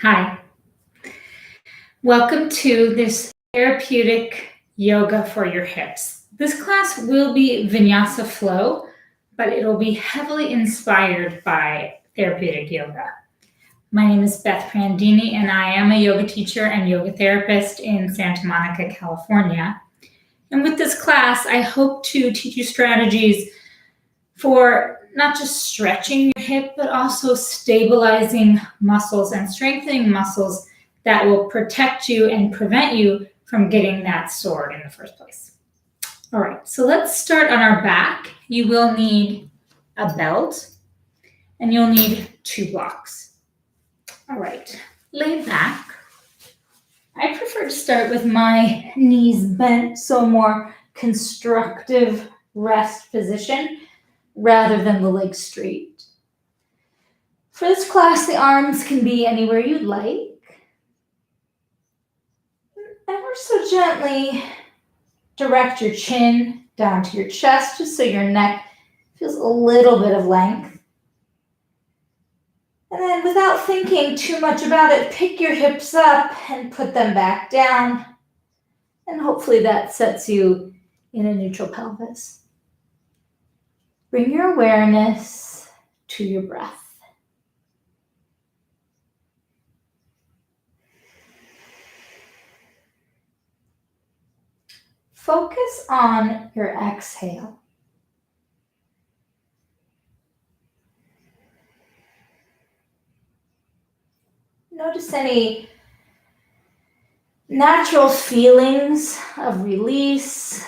Hi, welcome to this therapeutic yoga for your hips. This class will be Vinyasa flow, but it'll be heavily inspired by therapeutic yoga. My name is Beth Prandini, and I am a yoga teacher and yoga therapist in Santa Monica, California. And with this class, I hope to teach you strategies for not just stretching your hip, but also stabilizing muscles and strengthening muscles that will protect you and prevent you from getting that sore in the first place. All right, so let's start on our back. You will need a belt and you'll need 2 blocks. All right, lay back. I prefer to start with my knees bent, so a more constructive rest position rather than the legs straight. For this class, the arms can be anywhere you'd like. Ever so gently direct your chin down to your chest, just so your neck feels a little bit of length. And then without thinking too much about it, pick your hips up and put them back down. And hopefully that sets you in a neutral pelvis. Bring your awareness to your breath. Focus on your exhale. Notice any natural feelings of release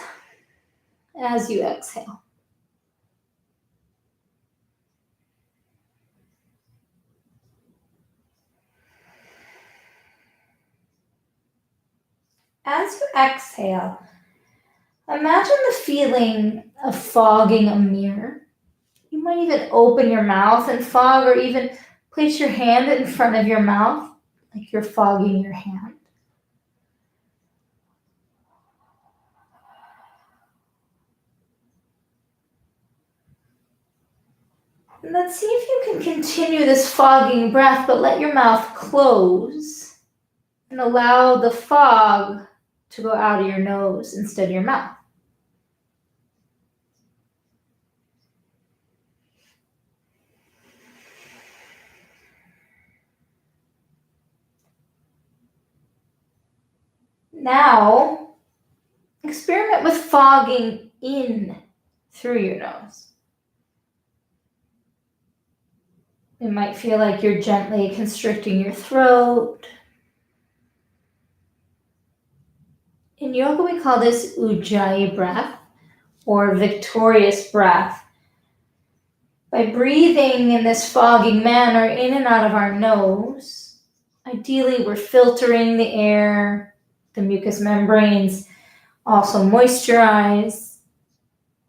as you exhale. As you exhale, imagine the feeling of fogging a mirror. You might even open your mouth and fog, or even place your hand in front of your mouth like you're fogging your hand. And let's see if you can continue this fogging breath, but let your mouth close and allow the fog to go out of your nose instead of your mouth. Now, experiment with fogging in through your nose. It might feel like you're gently constricting your throat. In yoga, we call this Ujjayi breath or victorious breath. By breathing in this fogging manner in and out of our nose, ideally we're filtering the air, the mucous membranes also moisturize,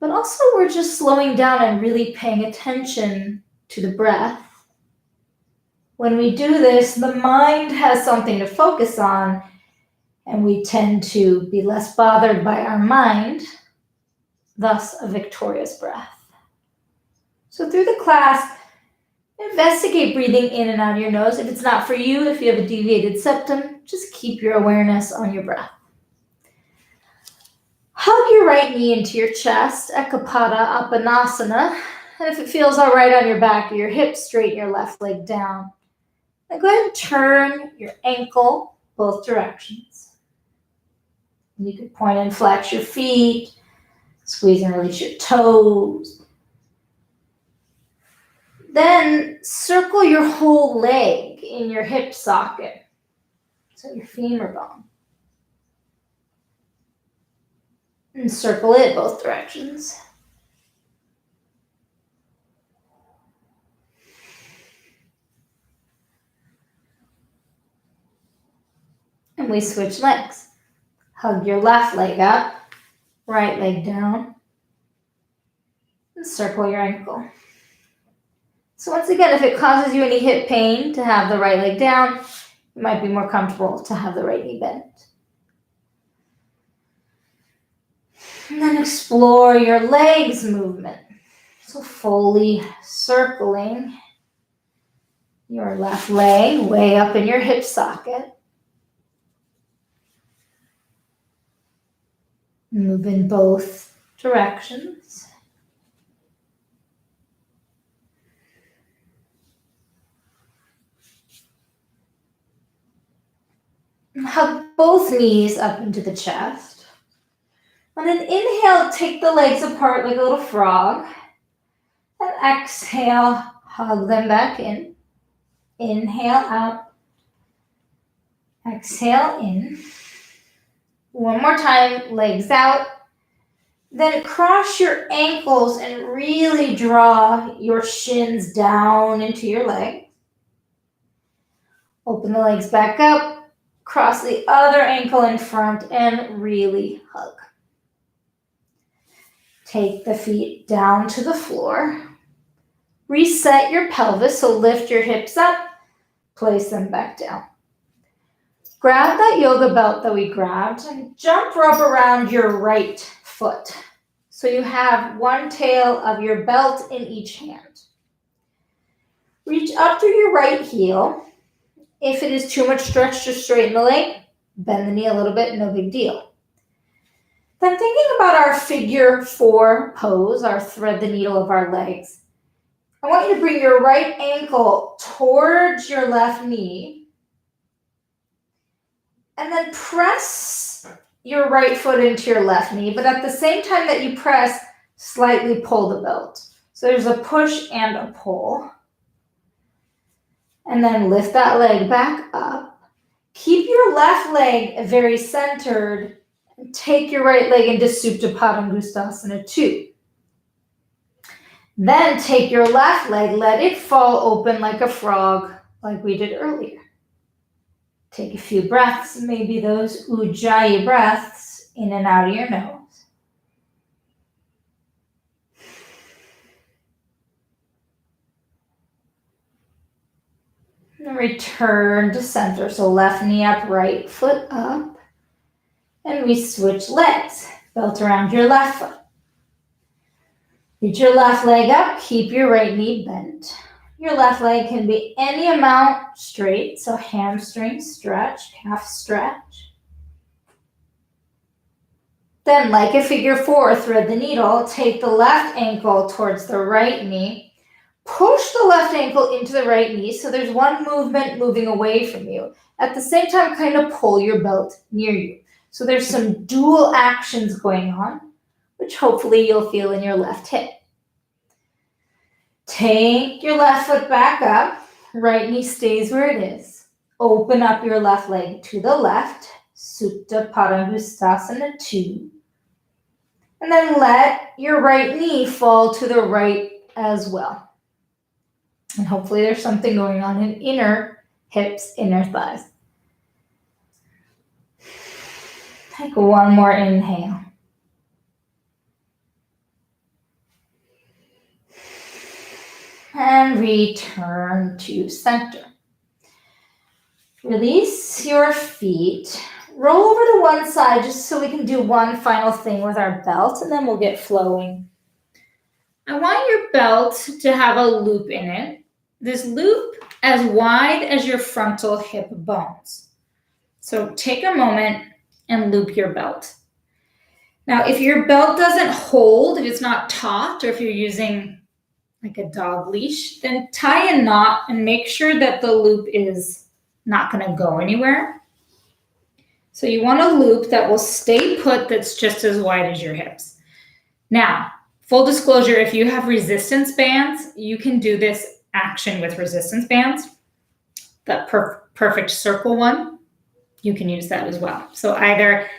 but also we're just slowing down and really paying attention to the breath. When we do this, the mind has something to focus on, and we tend to be less bothered by our mind, thus a victorious breath. So through the class, investigate breathing in and out of your nose. If it's not for you, if you have a deviated septum, just keep your awareness on your breath. Hug your right knee into your chest, Ekapada Apanasana. And if it feels all right on your back or your hips, straighten your left leg down. Now go ahead and turn your ankle both directions. You can point and flex your feet, squeeze and release your toes. Then circle your whole leg in your hip socket, so your femur bone. And circle it both directions. And we switch legs. Hug your left leg up, right leg down, and circle your ankle. So once again, if it causes you any hip pain to have the right leg down, it might be more comfortable to have the right knee bent. And then explore your legs movement. So fully circling your left leg way up in your hip socket. Move in both directions. Hug both knees up into the chest. On an inhale, take the legs apart like a little frog. And exhale, hug them back in. Inhale out. Exhale in. One more time, legs out. Then cross your ankles and really draw your shins down into your leg. Open the legs back up. Cross the other ankle in front and really hug. Take the feet down to the floor. Reset your pelvis, so lift your hips up. Place them back down. Grab that yoga belt that we grabbed and jump rope around your right foot. So you have one tail of your belt in each hand. Reach up through your right heel. If it is too much stretch, just straighten the leg. Bend the knee a little bit, no big deal. Then thinking about our figure 4 pose, our thread the needle of our legs, I want you to bring your right ankle towards your left knee and then press your right foot into your left knee, but at the same time that you press, slightly pull the belt. So there's a push and a pull. And then lift that leg back up. Keep your left leg very centered. And take your right leg into Supta Padangusthasana 2. Then take your left leg, let it fall open like a frog, like we did earlier. Take a few breaths, maybe those Ujjayi breaths in and out of your nose. And return to center. So left knee up, right foot up. And we switch legs. Belt around your left foot. Reach your left leg up. Keep your right knee bent. Your left leg can be any amount straight. So hamstring stretch, calf stretch. Then, like a figure 4, thread the needle. Take the left ankle towards the right knee. Push the left ankle into the right knee, so there's one movement moving away from you. At the same time, kind of pull your belt near you. So there's some dual actions going on, which hopefully you'll feel in your left hip. Take your left foot back up. Right knee stays where it is. Open up your left leg to the left. Supta Padangusthasana 2. And then let your right knee fall to the right as well. And hopefully there's something going on in inner hips, inner thighs. Take one more inhale. And return to center. Release your feet. Roll over to one side just so we can do one final thing with our belt, and then we'll get flowing. I want your belt to have a loop in it. This loop as wide as your frontal hip bones. So take a moment and loop your belt. Now, if your belt doesn't hold, if it's not taut, or if you're using like a dog leash, then tie a knot and make sure that the loop is not going to go anywhere. So you want a loop that will stay put that's just as wide as your hips. Now, full disclosure, if you have resistance bands, you can do this action with resistance bands. That perfect circle one, you can use that as well. So either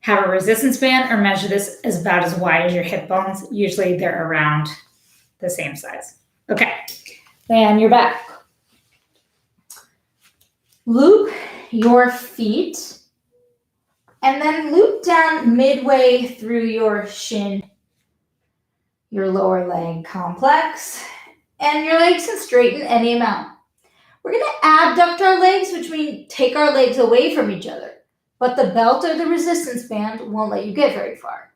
have a resistance band or measure this as about as wide as your hip bones. Usually they're around the same size. Okay, and you're back. Loop your feet and then loop down midway through your shin, your lower leg complex, and your legs can straighten any amount. We're going to abduct our legs, which means take our legs away from each other, but the belt or the resistance band won't let you get very far.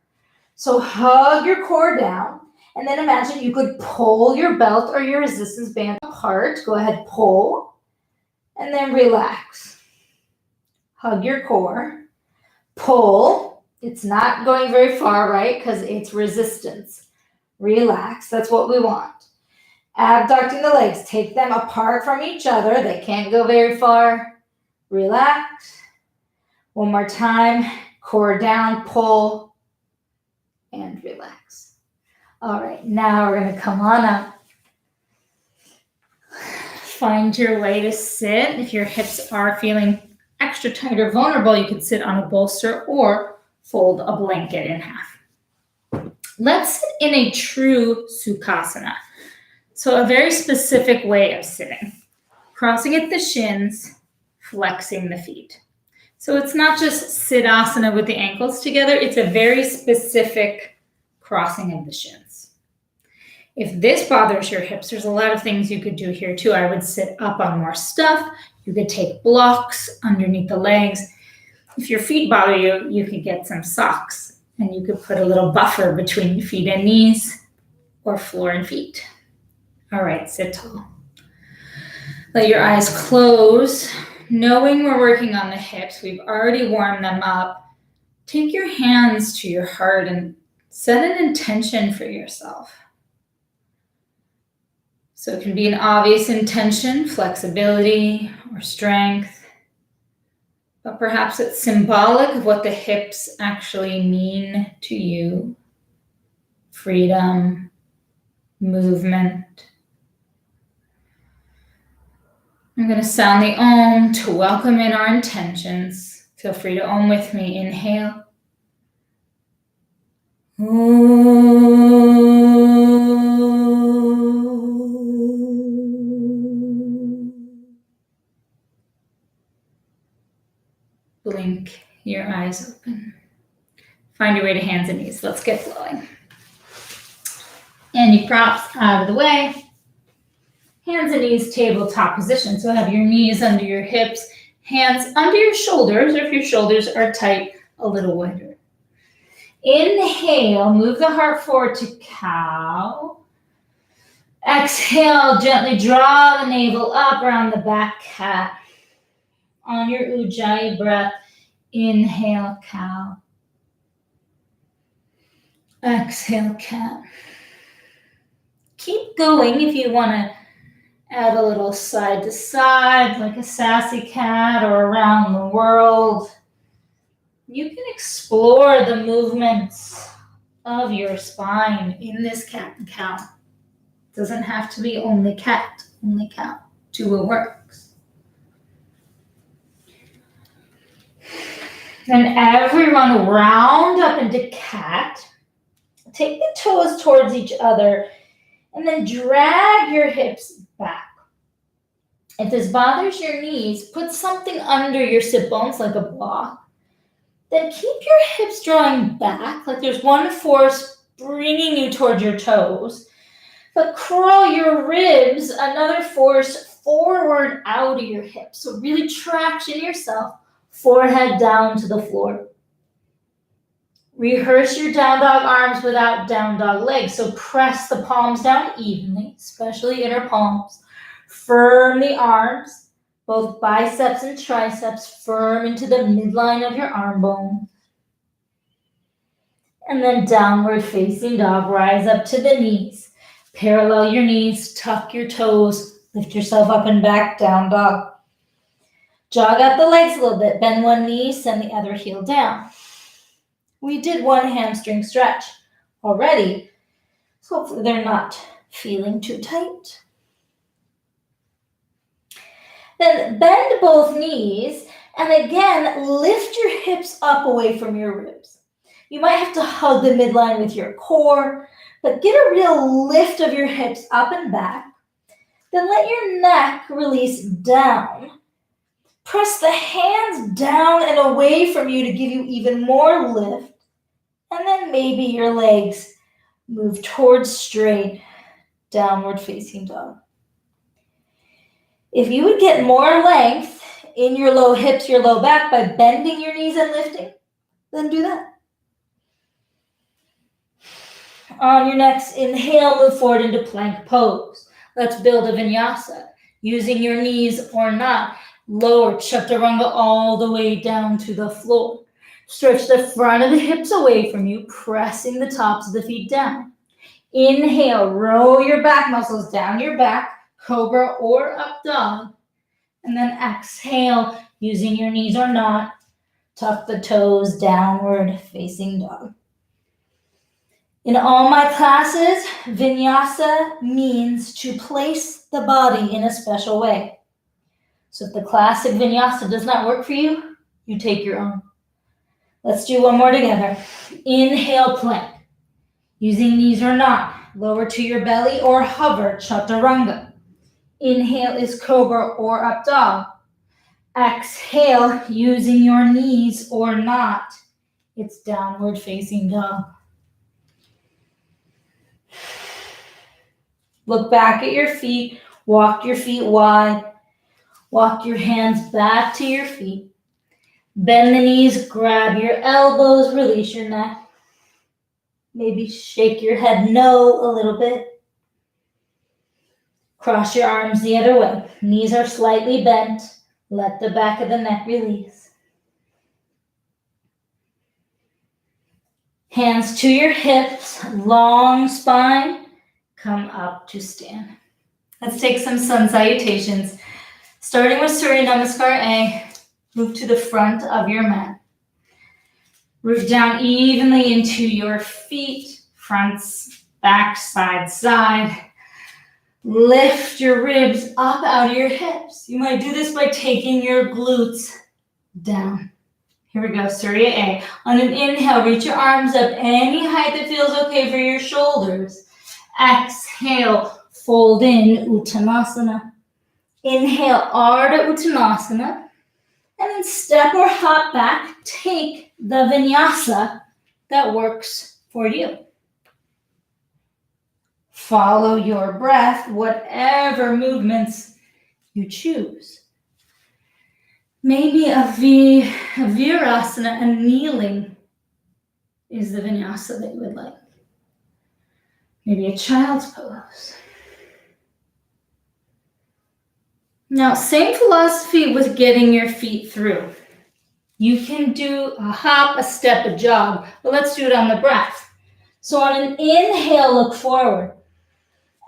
So hug your core down, and then imagine you could pull your belt or your resistance band apart. Go ahead, pull, and then relax. Hug your core. Pull. It's not going very far, right? Because it's resistance. Relax. That's what we want. Abducting the legs. Take them apart from each other. They can't go very far. Relax. One more time. Core down, pull, and relax. All right, now we're going to come on up. Find your way to sit. If your hips are feeling extra tight or vulnerable, you can sit on a bolster or fold a blanket in half. Let's sit in a true Sukhasana. So a very specific way of sitting. Crossing at the shins, flexing the feet. So it's not just Siddhasana with the ankles together, it's a very specific crossing of the shins. If this bothers your hips, there's a lot of things you could do here too. I would sit up on more stuff. You could take blocks underneath the legs. If your feet bother you, you could get some socks and you could put a little buffer between your feet and knees or floor and feet. All right, sit tall. Let your eyes close. Knowing we're working on the hips, we've already warmed them up. Take your hands to your heart and set an intention for yourself. So it can be an obvious intention, flexibility or strength, but perhaps it's symbolic of what the hips actually mean to you. Freedom, movement. I'm going to sound the Om to welcome in our intentions. Feel free to Om with me. Inhale. Blink your eyes open. Find your way to hands and knees. Let's get flowing. And your props out of the way. Hands and knees, tabletop position. So have your knees under your hips, hands under your shoulders, or if your shoulders are tight, a little wider. Inhale, move the heart forward to cow. Exhale, gently draw the navel up around the back, cat. On your Ujjayi breath, inhale, cow. Exhale, cat. Keep going if you want to add a little side to side, like a sassy cat, or around the world. You can explore the movements of your spine in this cat and cow. It doesn't have to be only cat, only cow. Two works. Then everyone round up into cat. Take the toes towards each other and then drag your hips back. If this bothers your knees, put something under your sit bones like a block. Then keep your hips drawing back, like there's one force bringing you towards your toes. But curl your ribs, another force forward out of your hips. So really traction yourself, forehead down to the floor. Rehearse your down dog arms without down dog legs. So press the palms down evenly, especially inner palms. Firm the arms, both biceps and triceps, firm into the midline of your arm bone. And then downward facing dog, rise up to the knees. Parallel your knees, tuck your toes, lift yourself up and back, down dog. Jog out the legs a little bit, bend one knee, send the other heel down. We did one hamstring stretch already, so hopefully they're not feeling too tight. Then bend both knees, and again, lift your hips up away from your ribs. You might have to hug the midline with your core, but get a real lift of your hips up and back. Then let your neck release down. Press the hands down and away from you to give you even more lift. And then maybe your legs move towards straight, downward facing dog. If you would get more length in your low hips, your low back by bending your knees and lifting, then do that. On your next inhale, move forward into plank pose. Let's build a vinyasa. Using your knees or not, lower chaturanga all the way down to the floor. Stretch the front of the hips away from you, pressing the tops of the feet down. Inhale, roll your back muscles down your back, cobra or up dog. And then exhale, using your knees or not, tuck the toes, downward facing dog. In all my classes, Vinyasa means to place the body in a special way. So if the classic Vinyasa does not work for you, you take your own. Let's do one more together. Inhale, plank. Using knees or not, lower to your belly or hover, chaturanga. Inhale is cobra or up dog. Exhale, using your knees or not, it's downward facing dog. Look back at your feet, walk your feet wide, walk your hands back to your feet. Bend the knees, grab your elbows, release your neck. Maybe shake your head no a little bit. Cross your arms the other way. Knees are slightly bent. Let the back of the neck release. Hands to your hips, long spine. Come up to stand. Let's take some sun salutations. Starting with Surya Namaskar A, move to the front of your mat. Root down evenly into your feet, fronts, back, side, side. Lift your ribs up out of your hips. You might do this by taking your glutes down. Here we go, Surya A. On an inhale, reach your arms up any height that feels okay for your shoulders. Exhale, fold in Uttanasana. Inhale, Ardha Uttanasana. And then step or hop back. Take the vinyasa that works for you. Follow your breath, whatever movements you choose. Maybe a virasana, a kneeling, is the vinyasa that you would like. Maybe a child's pose. Now, same philosophy with getting your feet through. You can do a hop, a step, a jog, but let's do it on the breath. So on an inhale, look forward.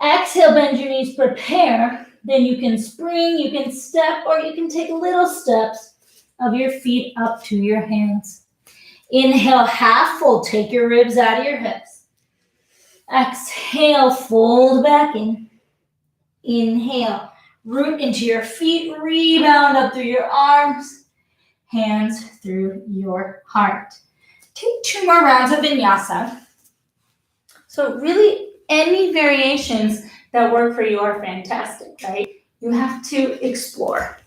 Exhale, bend your knees, prepare. Then you can spring, you can step, or you can take little steps of your feet up to your hands. Inhale, half fold, take your ribs out of your hips. Exhale, fold back in. Inhale, root into your feet, rebound up through your arms, hands through your heart. Take 2 more rounds of vinyasa. So really, any variations that work for you are fantastic, right? You have to explore.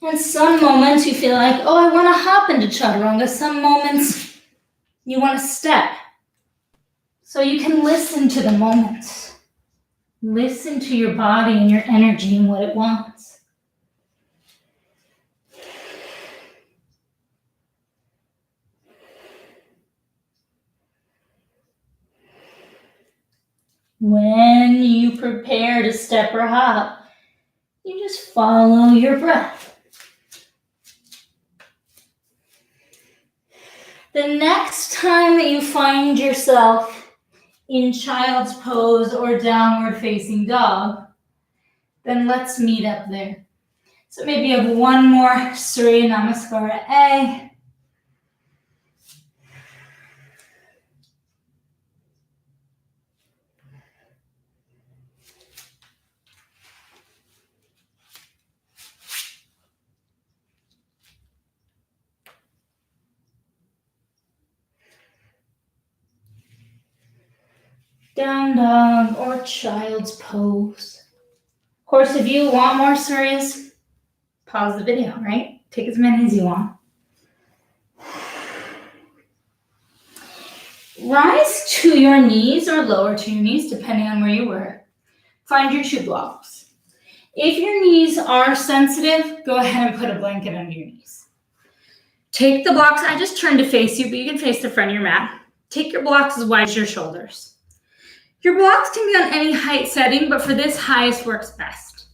And some moments you feel like, oh, I want to hop into chaturanga. Some moments you want to step. So you can listen to the moments. Listen to your body and your energy and what it wants. When you prepare to step or hop, you just follow your breath. The next time that you find yourself in child's pose or downward facing dog, then let's meet up there. So maybe you have one more Surya Namaskara A. Down dog or child's pose. Of course, if you want more Suryas, pause the video, right? Take as many as you want. Rise to your knees or lower to your knees, depending on where you were. Find your 2 blocks. If your knees are sensitive, go ahead and put a blanket under your knees. Take the blocks. I just turned to face you, but you can face the front of your mat. Take your blocks as wide as your shoulders. Your blocks can be on any height setting, but for this, highest works best.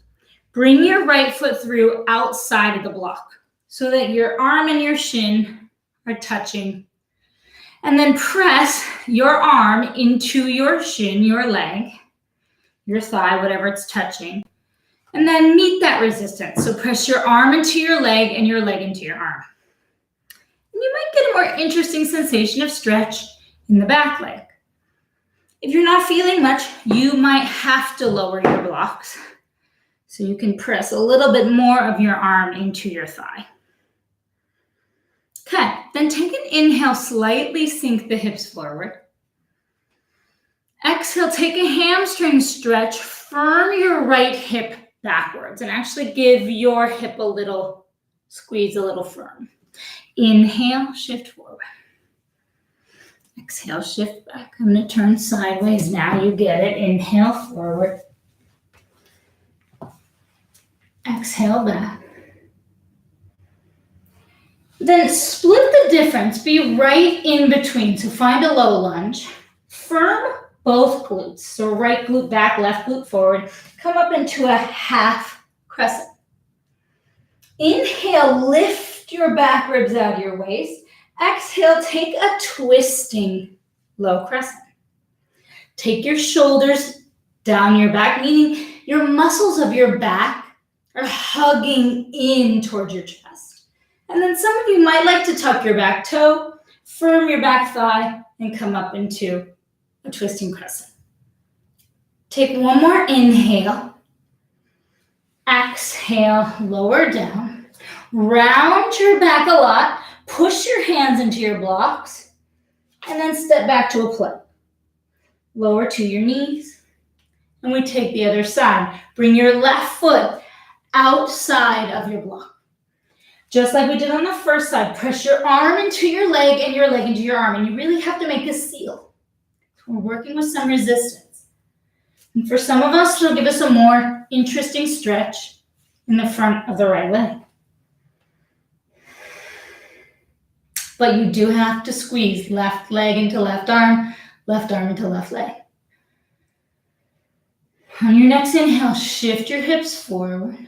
Bring your right foot through outside of the block so that your arm and your shin are touching. And then press your arm into your shin, your leg, your thigh, whatever it's touching. And then meet that resistance. So press your arm into your leg and your leg into your arm. And you might get a more interesting sensation of stretch in the back leg. If you're not feeling much, you might have to lower your blocks. So you can press a little bit more of your arm into your thigh. Okay, then take an inhale, slightly sink the hips forward. Exhale, take a hamstring stretch, firm your right hip backwards and actually give your hip a little squeeze, a little firm. Inhale, shift forward. Exhale, shift back. I'm going to turn sideways now. You get it. Inhale, forward. Exhale, back. Then split the difference. Be right in between. So find a low lunge. Firm both glutes. So right glute back, left glute forward. Come up into a half crescent. Inhale, lift your back ribs out of your waist. Exhale, take a twisting low crescent. Take your shoulders down your back, meaning your muscles of your back are hugging in towards your chest. And then some of you might like to tuck your back toe, firm your back thigh, and come up into a twisting crescent. Take one more inhale. Exhale, lower down. Round your back a lot. Push your hands into your blocks. And then step back to a plank. Lower to your knees. And we take the other side. Bring your left foot outside of your block. Just like we did on the first side, press your arm into your leg and your leg into your arm. And you really have to make a seal. We're working with some resistance. And for some of us, it'll give us a more interesting stretch in the front of the right leg. But you do have to squeeze left leg into left arm into left leg. On your next inhale, shift your hips forward.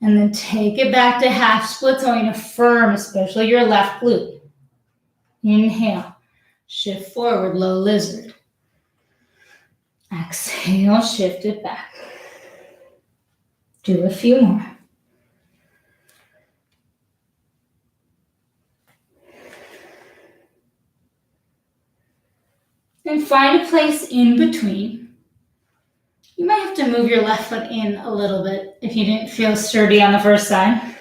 And then take it back to half splits. I want you to firm, especially your left glute. Inhale, shift forward, low lizard. Exhale, shift it back. Do a few more. And find a place in between. You might have to move your left foot in a little bit if you didn't feel sturdy on the first side.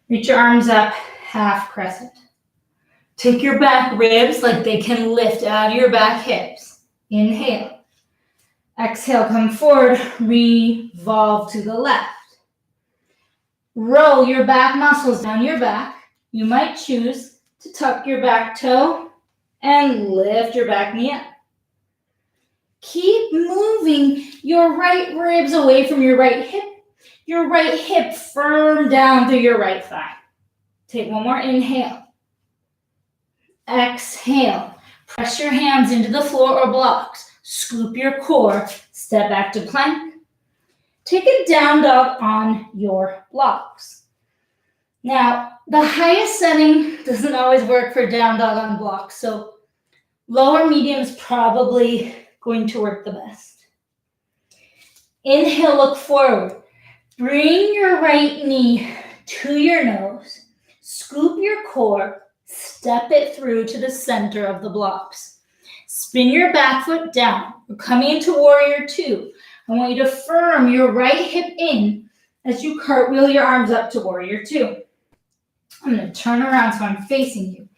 Reach your arms up, half crescent. Take your back ribs like they can lift out of your back hips. Inhale. Exhale, come forward, revolve to the left. Roll your back muscles down your back. You might choose to tuck your back toe and lift your back knee up. Keep moving your right ribs away from your right hip firm down through your right thigh. Take one more inhale. Exhale. Press your hands into the floor or blocks. Scoop your core. Step back to plank. Take a down dog on your blocks. Now, the highest setting doesn't always work for down dog on blocks, so lower medium is probably going to work the best. Inhale, look forward. Bring your right knee to your nose. Scoop your core. Step it through to the center of the blocks. Spin your back foot down. We're coming into warrior two. I want you to firm your right hip in as you cartwheel your arms up to warrior two. I'm going to turn around so I'm facing you.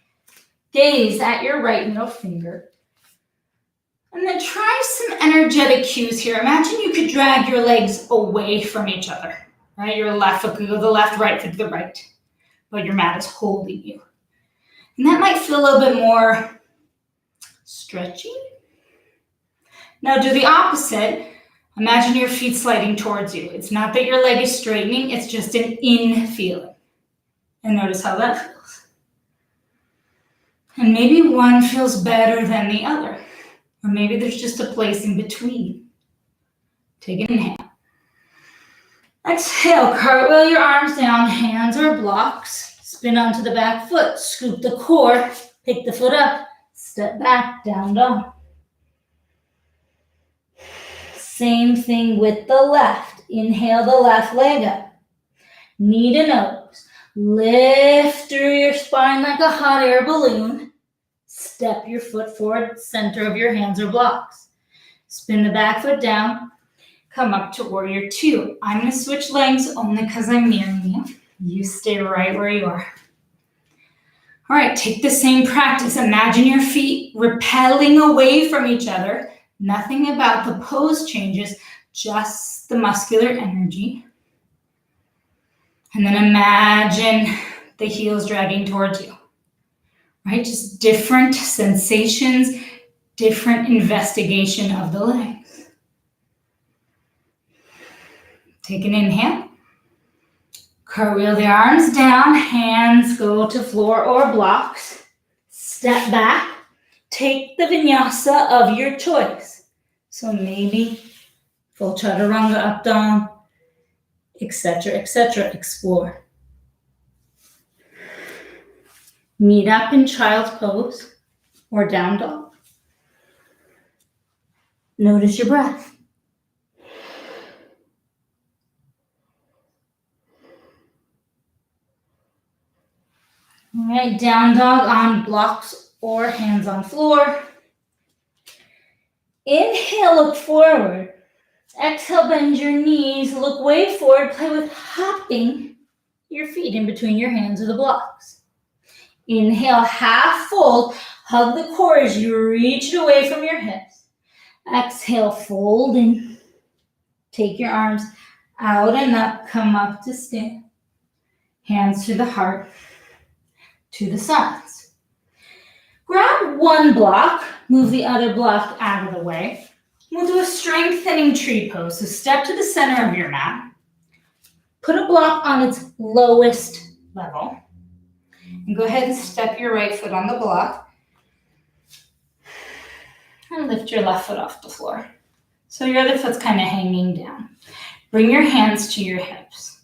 Gaze at your right middle finger. And then try some energetic cues here. Imagine you could drag your legs away from each other. Right? Your left foot could go to the left, right foot to the right. But your mat is holding you. And that might feel a little bit more stretchy. Now do the opposite. Imagine your feet sliding towards you. It's not that your leg is straightening, it's just an in feeling. And notice how that feels. And maybe one feels better than the other. Or maybe there's just a place in between. Take an inhale. Exhale, cartwheel your arms down, hands are blocks. Spin onto the back foot, scoop the core, pick the foot up, step back, down dog. Same thing with the left. Inhale the left leg up. Knee to nose. Lift through your spine like a hot air balloon. Step your foot forward, center of your hands are blocks. Spin the back foot down. Come up to warrior two. I'm going to switch legs only because I'm nearing you. You stay right where you are. All right, take the same practice. Imagine your feet repelling away from each other. Nothing about the pose changes, just the muscular energy. And then imagine the heels dragging towards you, right? Just different sensations, different investigation of the legs. Take an inhale. Cartwheel the arms down, hands go to floor or blocks. Step back. Take the vinyasa of your choice. So maybe full chaturanga up down, etc., etc. Explore. Meet up in child's pose or down dog. Notice your breath. All right, down dog on blocks or hands on floor. Inhale, look forward. Exhale, bend your knees, look way forward, play with hopping your feet in between your hands or the blocks. Inhale, half fold, hug the core as you reach it away from your hips. Exhale, fold in. Take your arms out and up, come up to stand. Hands to the heart, to the sides. Grab one block, move the other block out of the way. We'll do a strengthening tree pose. So step to the center of your mat. Put a block on its lowest level. And go ahead and step your right foot on the block. And lift your left foot off the floor. So your other foot's kind of hanging down. Bring your hands to your hips.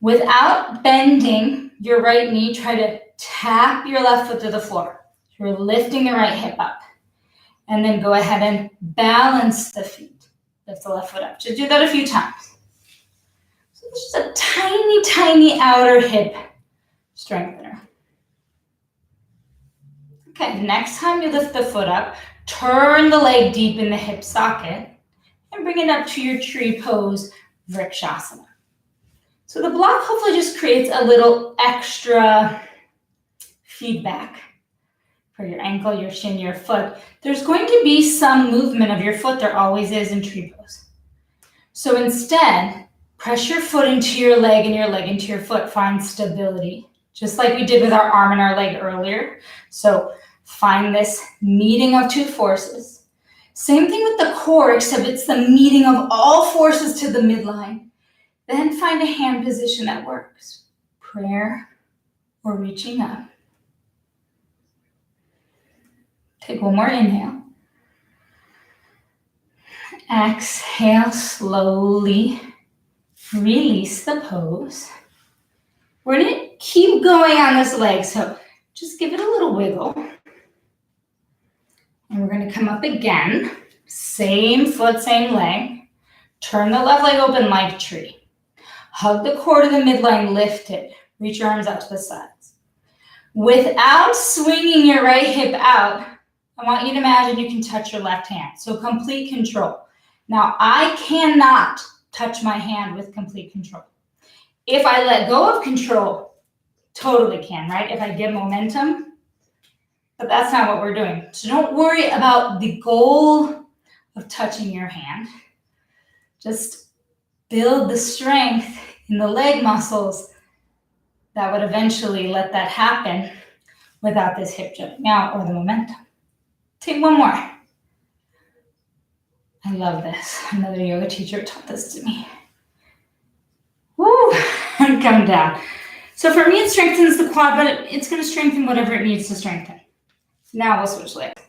Without bending your right knee, try to tap your left foot to the floor. You're lifting the right hip up. And then go ahead and balance the feet. Lift the left foot up. Just do that a few times. So it's just a tiny, tiny outer hip strengthener. Okay, next time you lift the foot up, turn the leg deep in the hip socket and bring it up to your tree pose, Vrikshasana. So the block hopefully just creates a little extra feedback for your ankle, your shin, your foot. There's going to be some movement of your foot. There always is in tree pose. So instead, press your foot into your leg and your leg into your foot. Find stability, just like we did with our arm and our leg earlier. So find this meeting of two forces. Same thing with the core, except it's the meeting of all forces to the midline. Then find a hand position that works. Prayer or reaching up. Take one more inhale. Exhale slowly. Release the pose. We're going to keep going on this leg, so just give it a little wiggle. And we're going to come up again. Same foot, same leg. Turn the left leg open like tree. Hug the core to the midline, lift it. Reach your arms out to the sides. Without swinging your right hip out, I want you to imagine you can touch your left hand. So complete control. Now, I cannot touch my hand with complete control. If I let go of control, totally can, right? If I get momentum, but that's not what we're doing. So don't worry about the goal of touching your hand. Just build the strength in the leg muscles that would eventually let that happen without this hip jumping out or the momentum. Take one more. I love this. Another yoga teacher taught this to me. Woo! And come down. So for me, it strengthens the quad, but it's going to strengthen whatever it needs to strengthen. Now we'll switch legs.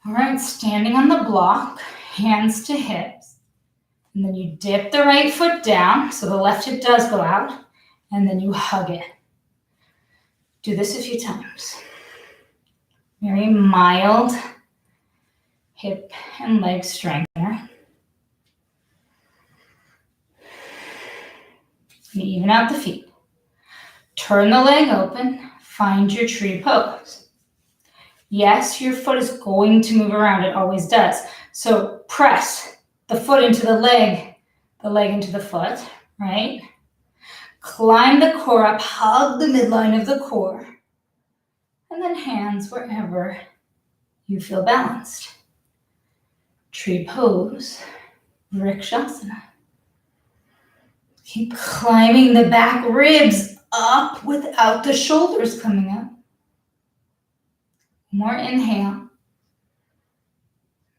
All right, standing on the block, hands to hips. And then you dip the right foot down, so the left hip does go out, and then you hug it. Do this a few times. Very mild hip and leg strengthener. And even out the feet. Turn the leg open, find your tree pose. Yes, your foot is going to move around, it always does. So press the foot into the leg into the foot, right? Climb the core up, hug the midline of the core, and then hands wherever you feel balanced. Tree pose, Vrikshasana. Keep climbing the back ribs up without the shoulders coming up. More inhale.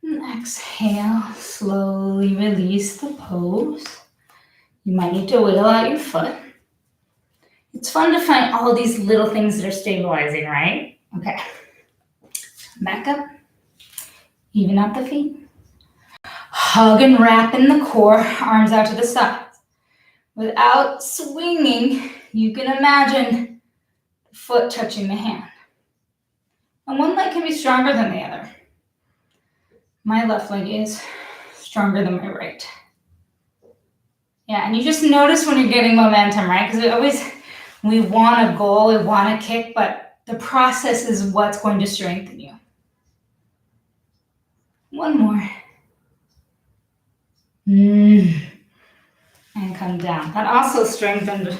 And exhale, slowly release the pose. You might need to wiggle out your foot. It's fun to find all these little things that are stabilizing, right? Okay. Back up. Even out the feet. Hug and wrap in the core, arms out to the sides. Without swinging, you can imagine the foot touching the hand. And one leg can be stronger than the other. My left leg is stronger than my right. Yeah, and you just notice when you're getting momentum, right? Because we want a goal, we want a kick, but the process is what's going to strengthen you. One more. And come down. That also strengthened a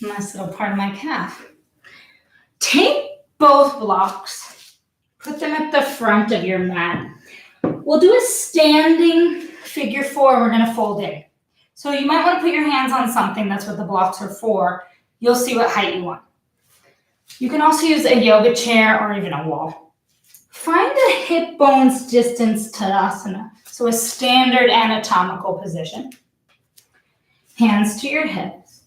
nice little part of my calf. Take both blocks, put them at the front of your mat. We'll do a standing figure four. We're going to fold in. So you might want to put your hands on something. That's what the blocks are for. You'll see what height you want. You can also use a yoga chair or even a wall. Find a hip bones distance Tadasana. So a standard anatomical position. Hands to your hips.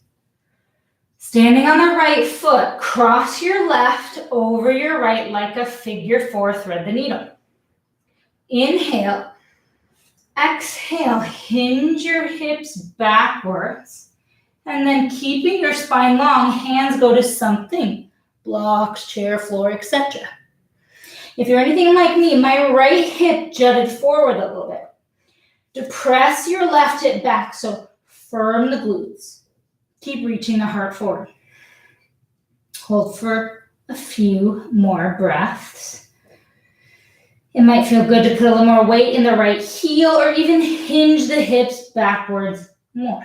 Standing on the right foot, cross your left over your right like a figure four, thread the needle. Inhale. Exhale, hinge your hips backwards. And then keeping your spine long, hands go to something. Blocks, chair, floor, etc. If you're anything like me, my right hip jutted forward a little bit. Depress your left hip back, so firm the glutes. Keep reaching the heart forward. Hold for a few more breaths. It might feel good to put a little more weight in the right heel or even hinge the hips backwards more.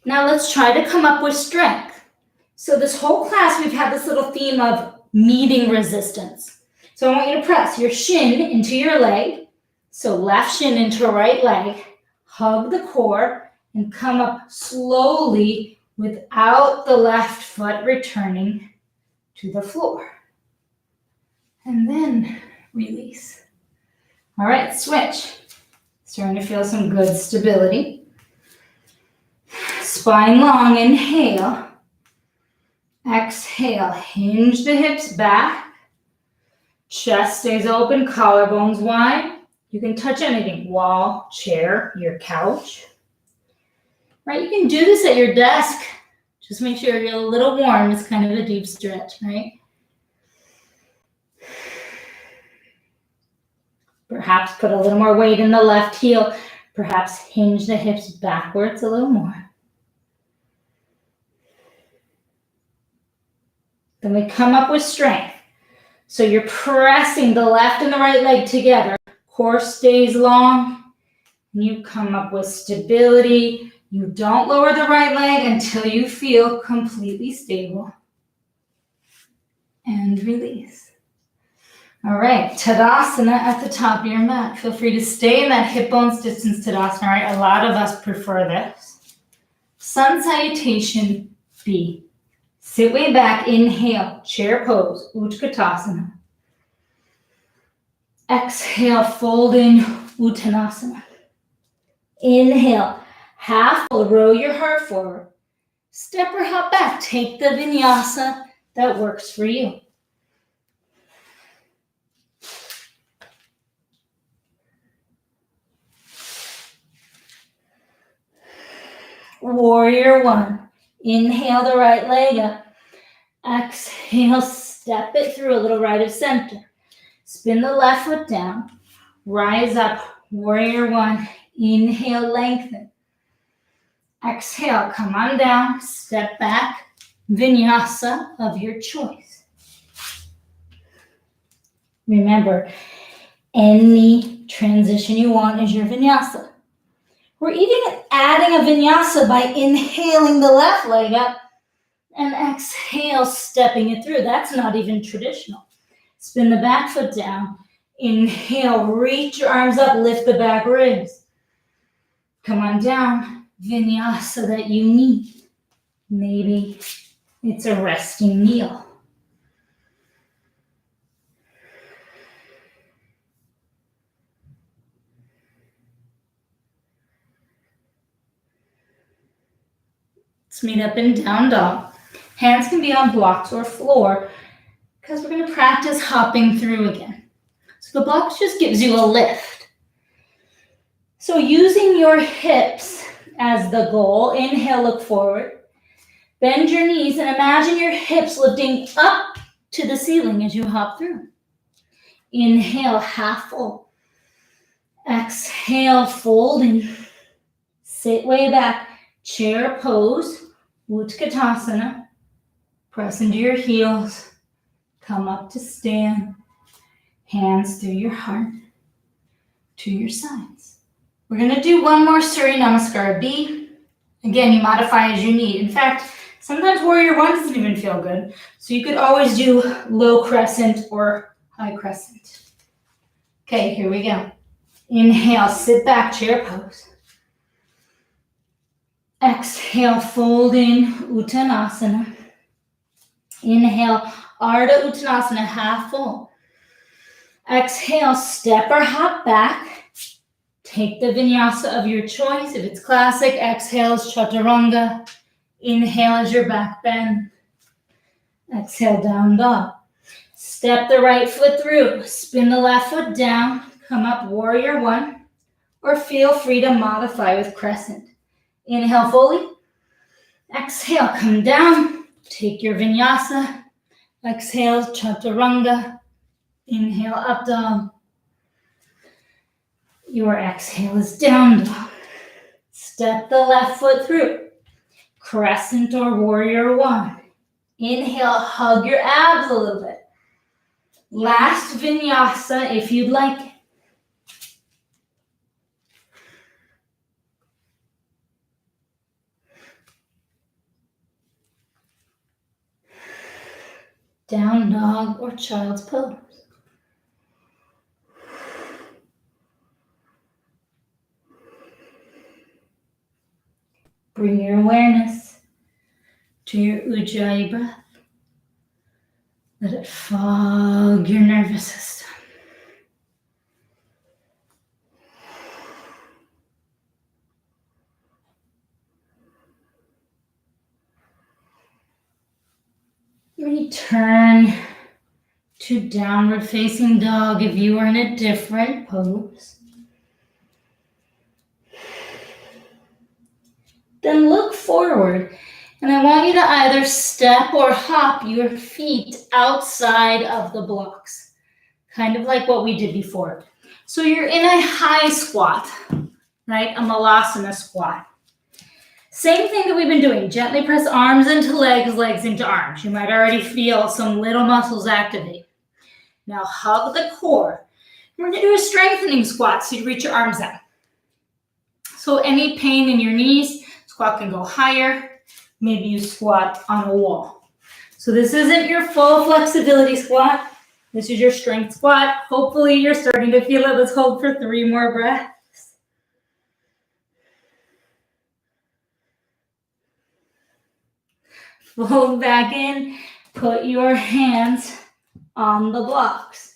Now let's try to come up with strength. So this whole class, we've had this little theme of meeting resistance. So I want you to press your shin into your leg. So left shin into right leg. Hug the core and come up slowly without the left foot returning to the floor. And then release. All right, switch. Starting to feel some good stability. Spine long, inhale. Exhale, hinge the hips back. Chest stays open, collarbones wide. You can touch anything, wall, chair, your couch. Right, you can do this at your desk. Just make sure you're a little warm. It's kind of a deep stretch, right? Perhaps put a little more weight in the left heel. Perhaps hinge the hips backwards a little more. Then we come up with strength. So you're pressing the left and the right leg together. Core stays long. And you come up with stability. You don't lower the right leg until you feel completely stable. And release. All right, Tadasana at the top of your mat. Feel free to stay in that hip bones distance Tadasana, right? A lot of us prefer this. Sun Salutation B. Sit way back, inhale, chair pose, Utkatasana. Exhale, fold in Uttanasana. Inhale, half full, row your heart forward. Step or hop back. Take the vinyasa that works for you. Warrior one. Inhale the right leg up. Exhale, step it through a little right of center. Spin the left foot down. Rise up, warrior one. Inhale, lengthen. Exhale, come on down, step back. Vinyasa of your choice. Remember, any transition you want is your vinyasa. We're even adding a vinyasa by inhaling the left leg up and exhale, stepping it through. That's not even traditional. Spin the back foot down. Inhale, reach your arms up, lift the back ribs. Come on down, vinyasa that you need. Maybe it's a resting kneel. Let's meet up in down dog. Hands can be on blocks or floor because we're going to practice hopping through again. So the blocks just gives you a lift. So using your hips as the goal, inhale, look forward. Bend your knees and imagine your hips lifting up to the ceiling as you hop through. Inhale, half full. Exhale, folding. Sit way back. Chair pose, Utkatasana. Press into your heels. Come up to stand. Hands through your heart to your sides. We're going to do one more Surya Namaskar B. Again, you modify as you need. In fact, sometimes warrior one doesn't even feel good. So you could always do low crescent or high crescent. Okay, here we go. Inhale, sit back, chair pose. Exhale, fold in Uttanasana. Inhale, Ardha Uttanasana, half full. Exhale, step or hop back. Take the vinyasa of your choice. If it's classic, exhale is chaturanga. Inhale as your back bend. Exhale, down dog. Step the right foot through. Spin the left foot down. Come up, warrior one. Or feel free to modify with crescent. Inhale fully. Exhale, come down. Take your vinyasa. Exhale, chaturanga. Inhale, up dog. Your exhale is down dog. Step the left foot through. Crescent or warrior one. Inhale, hug your abs a little bit. Last vinyasa if you'd like it. Down dog or child's pose. Bring your awareness to your Ujjayi breath. Let it fog your nervous system. Return to downward facing dog if you are in a different pose. Then look forward, and I want you to either step or hop your feet outside of the blocks, kind of like what we did before. So you're in a high squat, right? A malasana squat. Same thing that we've been doing. Gently press arms into legs, legs into arms. You might already feel some little muscles activate. Now hug the core. We're going to do a strengthening squat so you reach your arms out. So any pain in your knees, squat can go higher. Maybe you squat on a wall. So this isn't your full flexibility squat. This is your strength squat. Hopefully you're starting to feel it. Let's hold for 3 more breaths. Fold back in. Put your hands on the blocks.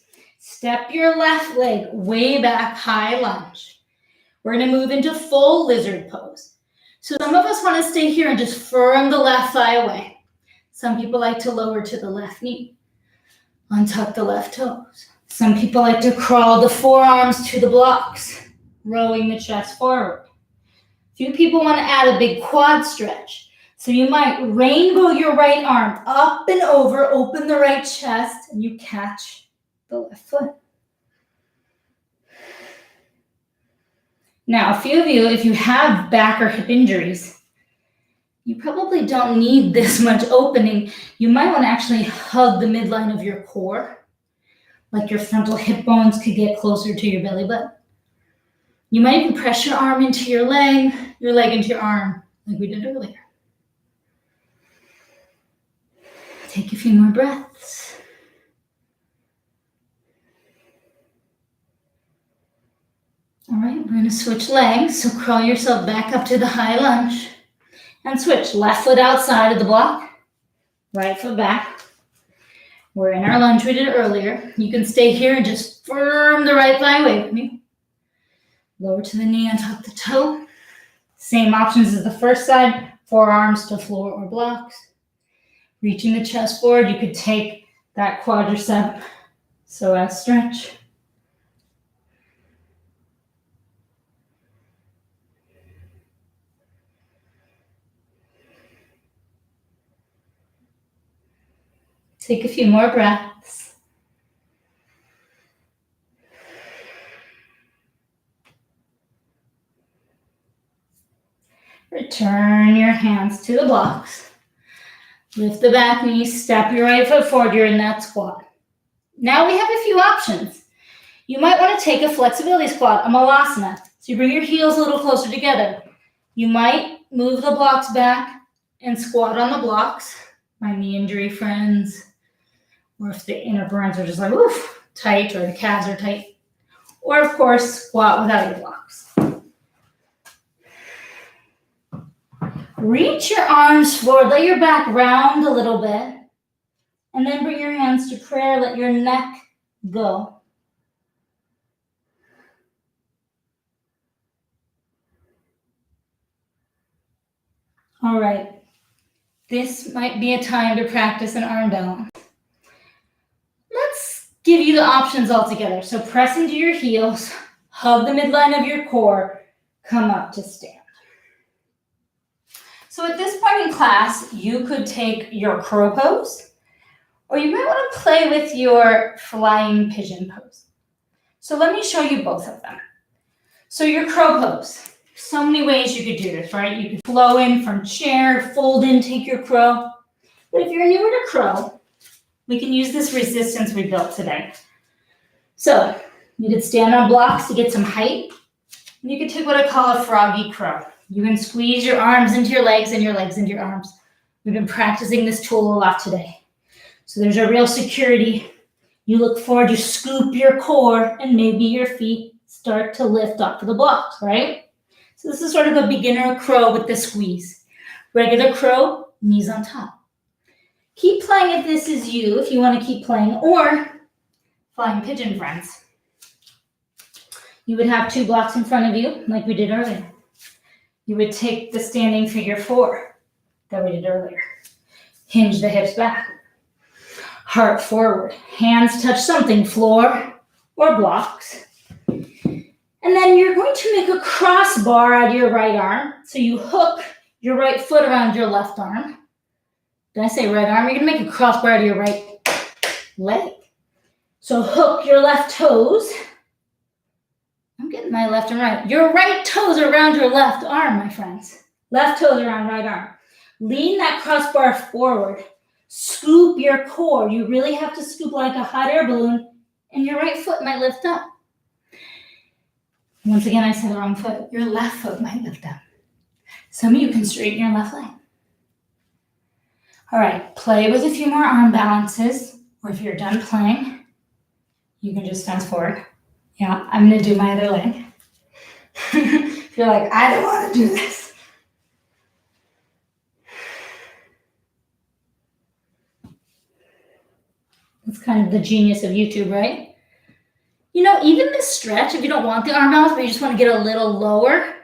Step your left leg way back, high lunge. We're going to move into full lizard pose. So some of us want to stay here and just firm the left thigh away. Some people like to lower to the left knee. Untuck the left toes. Some people like to crawl the forearms to the blocks, rowing the chest forward. Few people want to add a big quad stretch. So you might rainbow your right arm up and over, open the right chest, and you catch the left foot. Now, a few of you, if you have back or hip injuries, you probably don't need this much opening. You might want to actually hug the midline of your core, like your frontal hip bones could get closer to your belly button. You might even press your arm into your leg into your arm, like we did earlier. Take a few more breaths. All right, we're going to switch legs. So crawl yourself back up to the high lunge and switch. Left foot outside of the block, right foot back. We're in our lunge we did earlier. You can stay here and just firm the right thigh away with me. Lower to the knee, untuck the toe. Same options as the first side, forearms to floor or blocks. Reaching the chest forward, you could take that quadricep psoas stretch. Take a few more breaths. Return your hands to the blocks. Lift the back knee, step your right foot forward. You're in that squat. Now we have a few options. You might want to take a flexibility squat, a malasana. So you bring your heels a little closer together. You might move the blocks back and squat on the blocks. My knee injury friends. Or if the inner burns are just like, oof, tight, or the calves are tight. Or, of course, squat without your blocks. Reach your arms forward. Let your back round a little bit. And then bring your hands to prayer. Let your neck go. All right. This might be a time to practice an arm balance. Let's give you the options all together. So press into your heels, hug the midline of your core, come up to stand. So at this point in class, you could take your crow pose, or you might want to play with your flying pigeon pose. So let me show you both of them. So your crow pose, so many ways you could do this, right? You could flow in from chair, fold in, take your crow. But if you're newer to crow, we can use this resistance we built today. So you could stand on blocks to get some height. And you could take what I call a froggy crow. You can squeeze your arms into your legs and your legs into your arms. We've been practicing this tool a lot today. So there's a real security. You look forward, you scoop your core, and maybe your feet start to lift off of the blocks, right? So this is sort of a beginner crow with the squeeze. Regular crow, knees on top. Keep playing if this is you, if you want to keep playing, or flying pigeon friends. You would have two blocks in front of you, like we did earlier. You would take the standing figure 4 that we did earlier. Hinge the hips back. Heart forward. Hands touch something, floor or blocks. And then you're going to make a crossbar out of your right arm. So you hook your right foot around your left arm. Did I say right arm? You're going to make a crossbar out of your right leg. So hook your left toes. I'm getting my left and right. Your right toes around your left arm, my friends. Left toes around right arm. Lean that crossbar forward. Scoop your core. You really have to scoop like a hot air balloon, and your right foot might lift up. Once again, I said the wrong foot. Your left foot might lift up. Some of you can straighten your left leg. All right, play with a few more arm balances, or if you're done playing, you can just fast forward. Yeah, I'm going to do my other leg. If you're like, I don't want to do this. That's kind of the genius of YouTube, right? Even this stretch, if you don't want the arm balance, but you just want to get a little lower,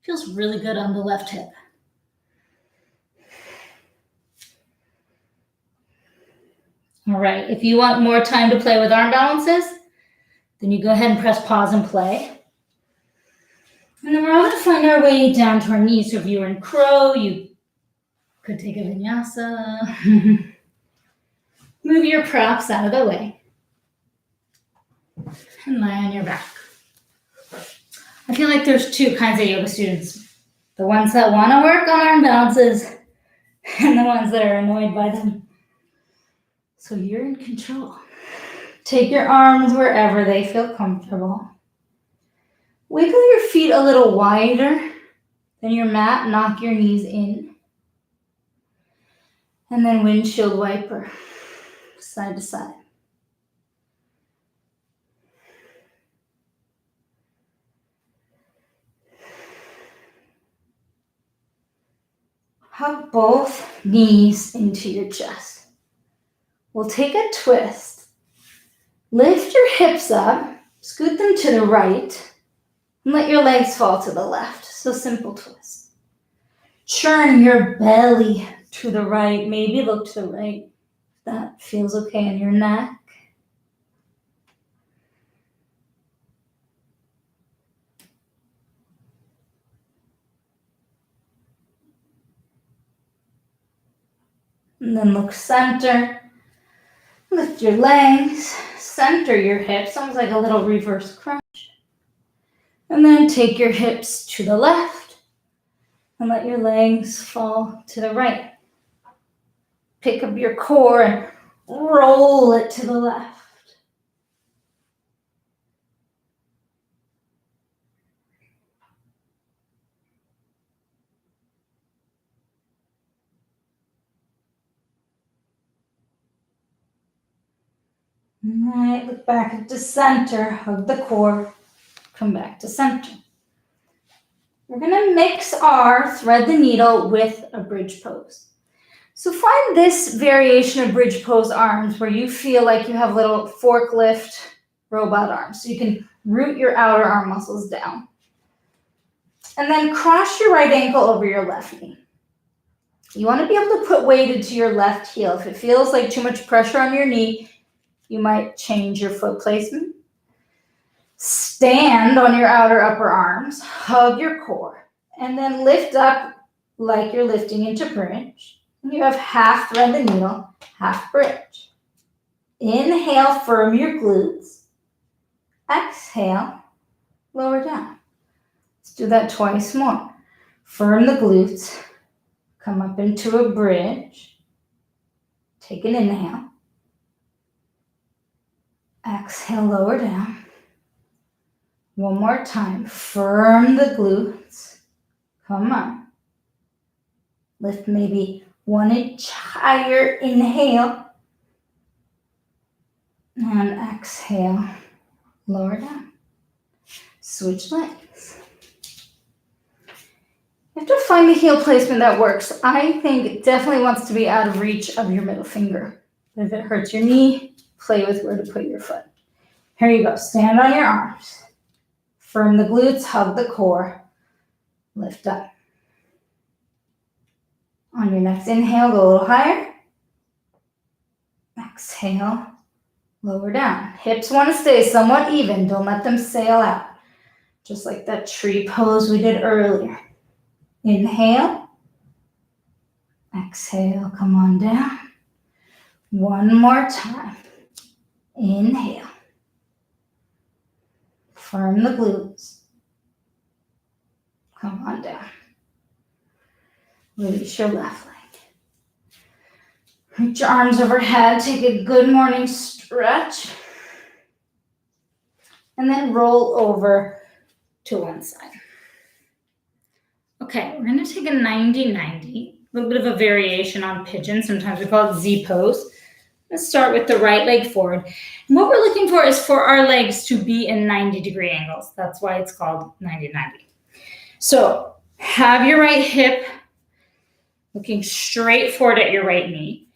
feels really good on the left hip. All right, if you want more time to play with arm balances, then you go ahead and press pause and play. And then we're all going to find our way down to our knees. So if you were in crow, you could take a vinyasa. Move your props out of the way. And lie on your back. I feel like there's two kinds of yoga students. The ones that want to work on arm balances and the ones that are annoyed by them. So you're in control. Take your arms wherever they feel comfortable. Wiggle your feet a little wider than your mat. Knock your knees in. And then windshield wiper, side to side. Hug both knees into your chest. We'll take a twist. Lift your hips up, scoot them to the right, and let your legs fall to the left. So simple twist. Churn your belly to the right. Maybe look to the right. That feels okay in your neck. And then look center. Lift your legs. Center your hips. Almost like a little reverse crunch. And then take your hips to the left. And let your legs fall to the right. Pick up your core and roll it to the left. All right, look back up to center, hug the core, come back to center. We're gonna mix our thread the needle with a bridge pose. So find this variation of bridge pose arms where you feel like you have little forklift robot arms. So you can root your outer arm muscles down. And then cross your right ankle over your left knee. You wanna be able to put weight into your left heel. If it feels like too much pressure on your knee, you might change your foot placement. Stand on your outer upper arms, hug your core, and then lift up like you're lifting into bridge. You have half thread the needle, half bridge. Inhale, firm your glutes. Exhale, lower down. Let's do that twice more. Firm the glutes, come up into a bridge. Take an inhale. Exhale, lower down. One more time. Firm the glutes. Come on. Lift maybe 1 inch higher. Inhale. And exhale. Lower down. Switch legs. You have to find the heel placement that works. I think it definitely wants to be out of reach of your middle finger. If it hurts your knee, play with where to put your foot. Here you go. Stand on your arms. Firm the glutes, hug the core. Lift up. On your next inhale, go a little higher. Exhale, lower down. Hips want to stay somewhat even. Don't let them sail out. Just like that tree pose we did earlier. Inhale. Exhale, come on down. One more time. Inhale. Firm the glutes. Come on down. Release your left leg. Reach your arms overhead. Take a good morning stretch. And then roll over to one side. Okay, we're going to take a 90-90. A little bit of a variation on pigeon. Sometimes we call it Z pose. Let's start with the right leg forward. And what we're looking for is for our legs to be in 90-degree angles. That's why it's called 90-90. So have your right hip looking straight forward at your right knee.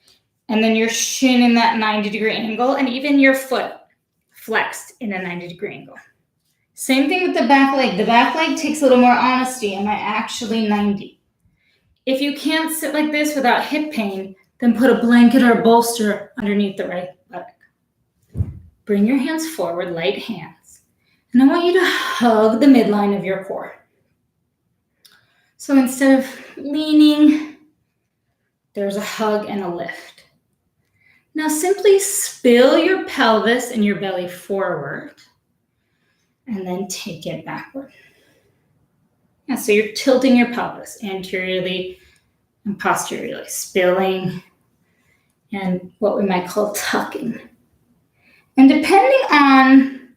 And then your shin in that 90-degree angle. And even your foot flexed in a 90-degree angle. Same thing with the back leg. The back leg takes a little more honesty. Am I actually 90? If you can't sit like this without hip pain, then put a blanket or a bolster underneath the right buttock. Bring your hands forward, light hands. And I want you to hug the midline of your core. So instead of leaning, there's a hug and a lift. Now simply spill your pelvis and your belly forward and then take it backward. Yeah, so you're tilting your pelvis anteriorly and posteriorly, spilling and what we might call tucking. And depending on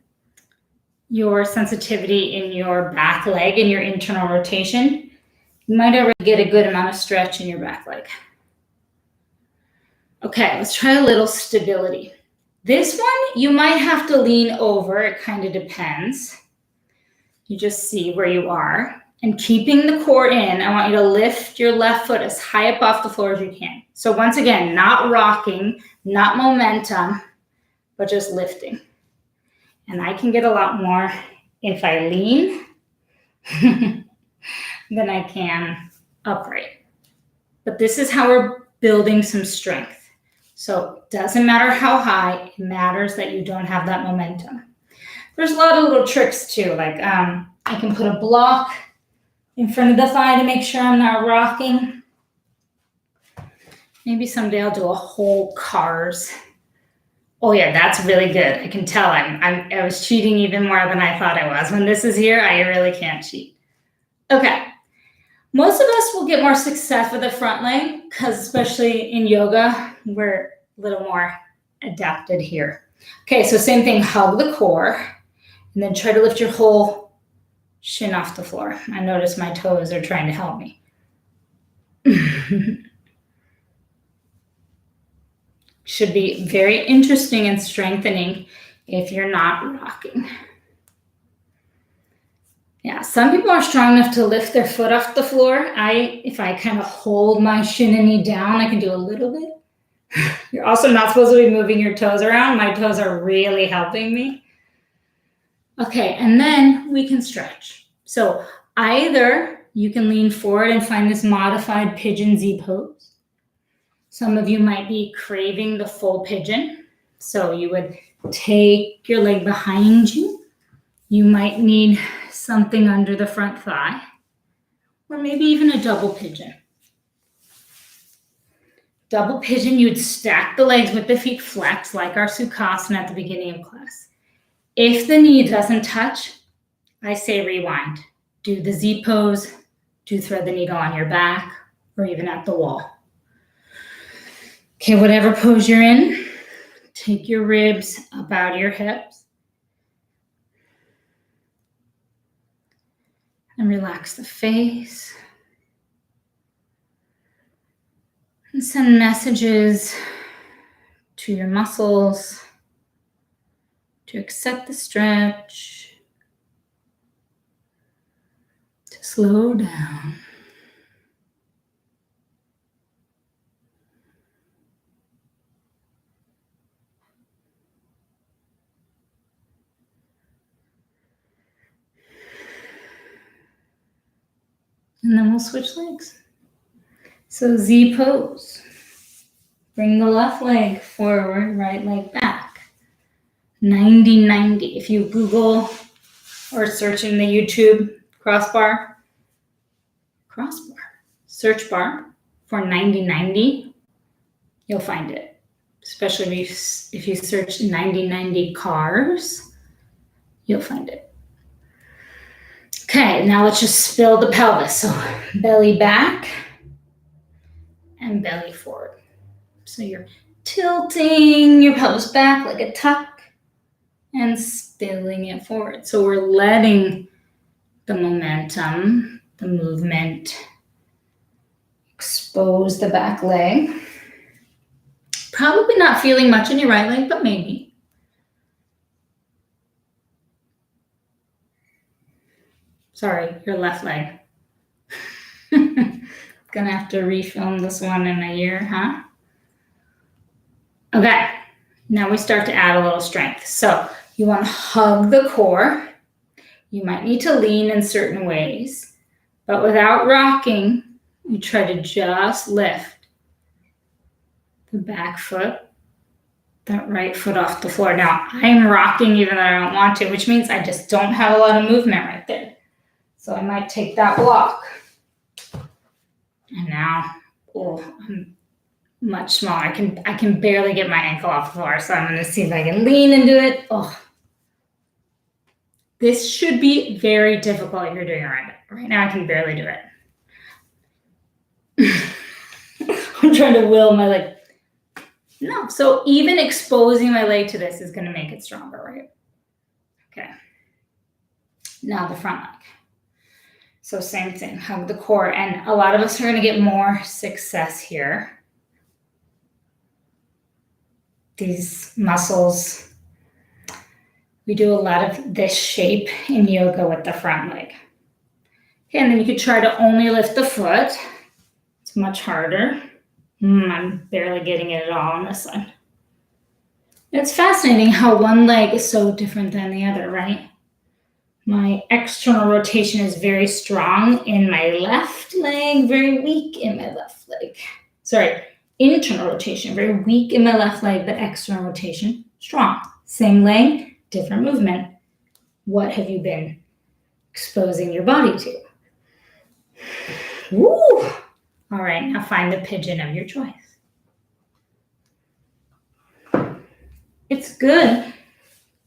your sensitivity in your back leg and your internal rotation, you might already get a good amount of stretch in your back leg. Okay, let's try a little stability. This one, you might have to lean over. It kind of depends. You just see where you are. And keeping the core in, I want you to lift your left foot as high up off the floor as you can. So once again, not rocking, not momentum, but just lifting. And I can get a lot more if I lean than I can upright. But this is how we're building some strength. So it doesn't matter how high, it matters that you don't have that momentum. There's a lot of little tricks too, like I can put a block in front of the thigh to make sure I'm not rocking. Maybe someday I'll do a whole cars. Oh yeah, that's really good. I can tell I was cheating even more than I thought I was. When this is here, I really can't cheat. Okay. Most of us will get more success with the front leg because especially in yoga, we're a little more adapted here. Okay, so same thing, hug the core and then try to lift your whole shin off the floor. I notice my toes are trying to help me. Should be very interesting and strengthening if you're not rocking. Yeah, some people are strong enough to lift their foot off the floor. If I kind of hold my shin and knee down, I can do a little bit. You're also not supposed to be moving your toes around. My toes are really helping me. Okay, and then we can stretch. So either you can lean forward and find this modified pigeon Z pose. Some of you might be craving the full pigeon. So you would take your leg behind you. You might need something under the front thigh, or maybe even a double pigeon. Double pigeon, you'd stack the legs with the feet flexed like our Sukhasana at the beginning of class. If the knee doesn't touch, I say rewind. Do the Z pose, do thread the needle on your back, or even at the wall. Okay, whatever pose you're in, take your ribs up out of your hips. And relax the face. And send messages to your muscles to accept the stretch, to slow down. And then we'll switch legs. So Z pose. Bring the left leg forward, right leg back. 90-90. If you Google or search in the YouTube search bar for 90-90, you'll find it. Especially if you search 90-90 cars, you'll find it. Okay, now let's just spill the pelvis. So belly back and belly forward. So you're tilting your pelvis back like a tuck and spilling it forward. So we're letting the momentum, the movement, expose the back leg. Probably not feeling much in your right leg, but maybe. Sorry, your left leg. Gonna have to refilm this one in a year, huh? Okay, now we start to add a little strength. So You want to hug the core. You might need to lean in certain ways, but without rocking, you try to just lift the back foot, that right foot off the floor. Now, I'm rocking even though I don't want to, which means I just don't have a lot of movement right there. So I might take that block. And now, I'm much smaller. I can barely get my ankle off the floor, so I'm going to see if I can lean into it. This should be very difficult if you're doing it right. Right now, I can barely do it. I'm trying to will my leg. No, so even exposing my leg to this is going to make it stronger, right? Okay. Now the front leg. So same thing, hug the core. And a lot of us are going to get more success here. These muscles, we do a lot of this shape in yoga with the front leg. Okay, and then you could try to only lift the foot. It's much harder. I'm barely getting it at all on this side. It's fascinating how one leg is so different than the other, right? My external rotation is very strong in my left leg, very weak in my left leg. Sorry, internal rotation, very weak in my left leg, but external rotation, strong. Same leg, different movement. What have you been exposing your body to? Woo! All right, now find the pigeon of your choice. It's good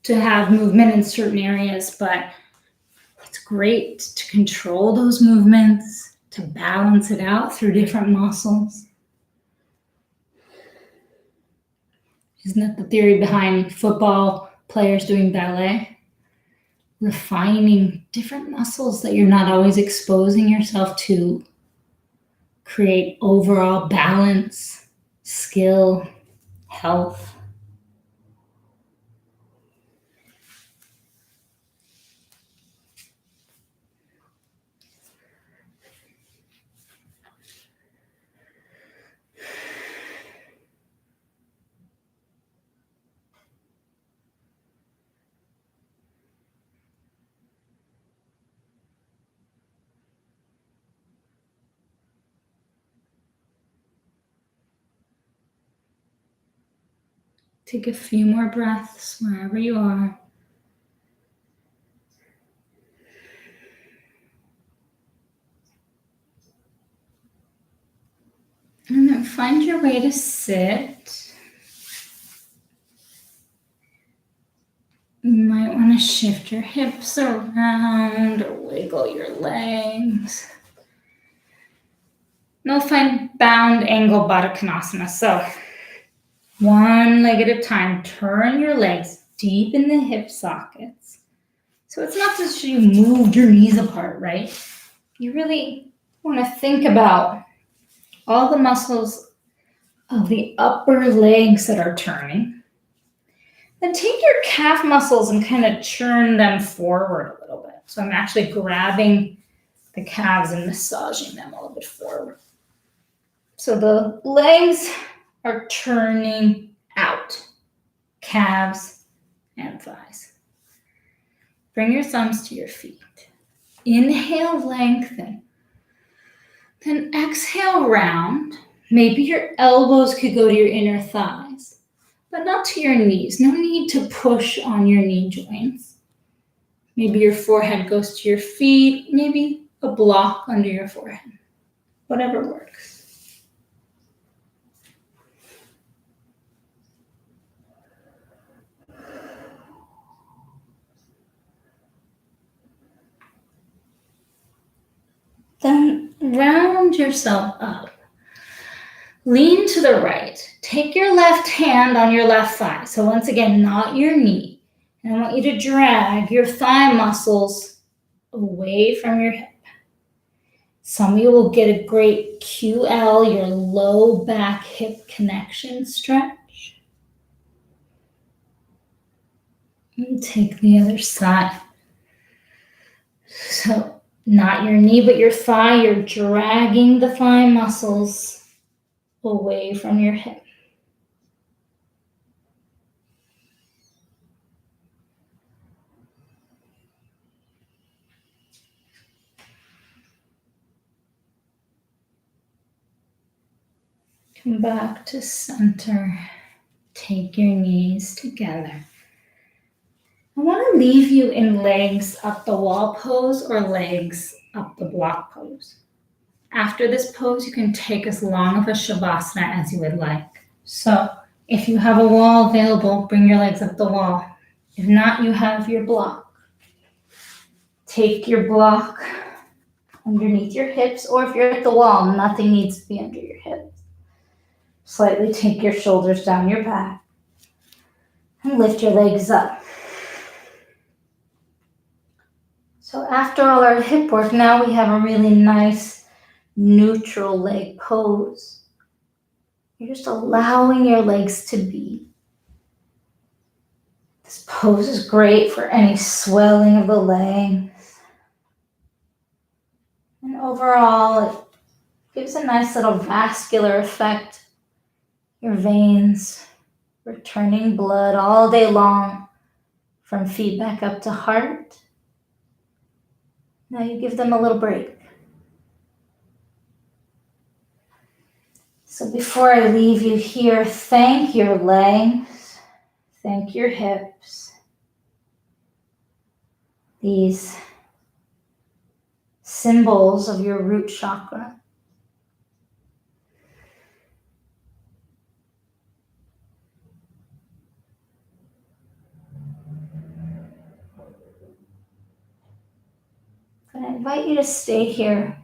to have movement in certain areas, but it's great to control those movements, to balance it out through different muscles. Isn't that the theory behind football players doing ballet? Refining different muscles that you're not always exposing yourself to. Create overall balance, skill, health. Take a few more breaths wherever you are. And then find your way to sit. You might want to shift your hips around or wiggle your legs. Now find bound angle Baddha Konasana. So one leg at a time, turn your legs deep in the hip sockets. So it's not just you moved your knees apart, right? You really want to think about all the muscles of the upper legs that are turning. Then take your calf muscles and kind of churn them forward a little bit. So I'm actually grabbing the calves and massaging them a little bit forward. So the legs are turning out, calves and thighs. Bring your thumbs to your feet. Inhale, lengthen. Then exhale, round. Maybe your elbows could go to your inner thighs, but not to your knees. No need to push on your knee joints. Maybe your forehead goes to your feet, maybe a block under your forehead. Whatever works. Then round yourself up. Lean to the right. Take your left hand on your left thigh. So once again, not your knee. And I want you to drag your thigh muscles away from your hip. Some of you will get a great QL, your low back hip connection stretch. And take the other side. So not your knee, but your thigh. You're dragging the thigh muscles away from your hip. Come back to center. Take your knees together. I want to leave you in legs up the wall pose or legs up the block pose. After this pose, you can take as long of a shavasana as you would like. So if you have a wall available, bring your legs up the wall. If not, you have your block. Take your block underneath your hips, or if you're at the wall, nothing needs to be under your hips. Slightly take your shoulders down your back and lift your legs up. So after all our hip work, now we have a really nice neutral leg pose. You're just allowing your legs to be. This pose is great for any swelling of the legs. And overall, it gives a nice little vascular effect. Your veins returning blood all day long from feet back up to heart. Now you give them a little break. So before I leave you here, thank your legs, thank your hips. These symbols of your root chakra. And I invite you to stay here,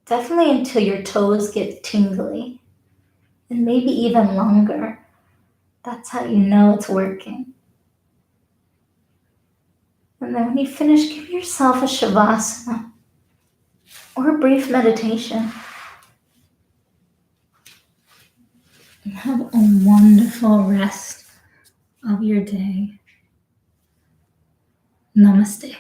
definitely until your toes get tingly, and maybe even longer. That's how you know it's working. And then when you finish, give yourself a shavasana or a brief meditation. And have a wonderful rest of your day. Namaste.